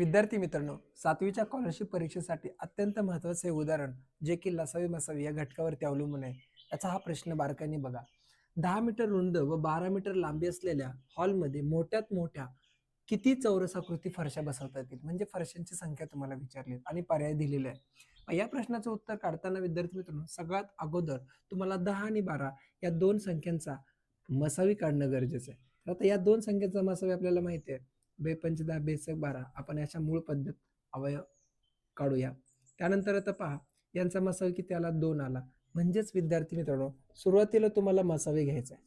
विद्यार्थी मित्रांनो, 7वीच्या स्कॉलरशिप परीक्षेसाठी अत्यंत महत्त्वाचे हे उदाहरण जे की लसावी मसावी या घटकावरती अवलंबून आहे. याचा हा प्रश्न बारकाईने बघा. 10 मीटर रुंद व 12 मीटर लांबी असलेल्या हॉलमध्ये मोठ्यात मोठ्या किती चौरसाकृती फरशा बसवता येतील? म्हणजे फरशांची संख्या तुम्हाला विचारली आणि पर्याय दिलेले आहे. या प्रश्नाचं उत्तर काढताना विद्यार्थी मित्रांनो, सगळ्यात अगोदर तुम्हाला 10 आणि 12 या दोन संख्यांचा मसावी काढणं गरजेचं आहे. तर आता या दोन संख्यांचा मसावी आपल्याला माहिती आहे. बेपंच 10 बेसक 12 आपण याच्या मूळ पद्धत अवयव काढूया. त्यानंतर आता पहा यांचा मसावी किती आला? 2 आला. म्हणजेच विद्यार्थी मित्रांनो, सुरुवातीला तुम्हाला मसावी घ्यायचा आहे.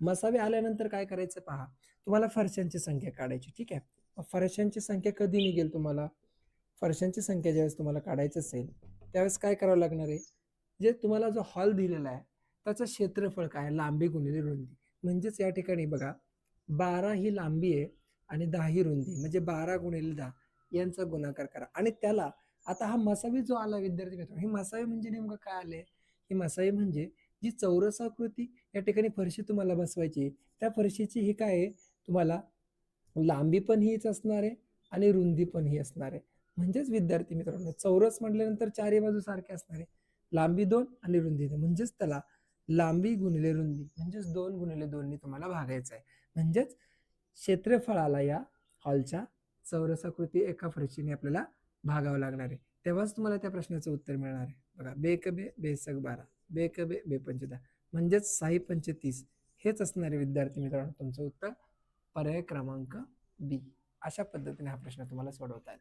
मसावी आल्यानंतर काय करायचं पहा, तुम्हाला फरशांची संख्या काढायची. ठीक आहे. मग फरशांची संख्या कधी निघेल तुम्हाला? फरशांची संख्या ज्यावेळेस तुम्हाला काढायची असेल, त्यावेळेस काय करावं लागणार आहे? जे तुम्हाला जो हॉल दिलेला आहे, त्याचं क्षेत्रफळ काय? लांबी गुणिले रुंदी. म्हणजेच या ठिकाणी बघा, 12 ही लांबी आहे आणि 10 ही रुंदी. म्हणजे 12 गुणिले 10 यांचा गुणाकार करा. आणि त्याला आता हा मसावी जो आला विद्यार्थी मित्रांनो, ही मसावी म्हणजे नेमकं काय आलंय? ही मसावी म्हणजे जी चौरसाकृती या ठिकाणी फरशी तुम्हाला बसवायची, त्या फरशीची ही काय आहे? तुम्हाला लांबी पण हीच असणार आहे आणि रुंदी पण ही असणार आहे. म्हणजेच विद्यार्थी मित्रांनो, चौरस म्हटल्यानंतर चारही बाजू सारख्या असणार आहे. लांबी 2 आणि रुंदी 2 म्हणजेच त्याला लांबी गुणिले रुंदी म्हणजेच 2 गुणिले 2 नी तुम्हाला भागायचं आहे. म्हणजेच क्षेत्रफळाला या हॉलच्या चौरसाकृती एका फरशीने आपल्याला भागावं लागणार आहे. तेव्हाच तुम्हाला त्या प्रश्नाचं उत्तर मिळणार आहे. बघा, बेक बे बेसक 12 बेक बे बेपंच 10 म्हणजेच 6 पंचे 30 हेच असणार आहे विद्यार्थी मित्रांनो तुमचं उत्तर. पर्याय क्रमांक बी. अशा पद्धतीने हा प्रश्न तुम्हाला सोडवता येईल.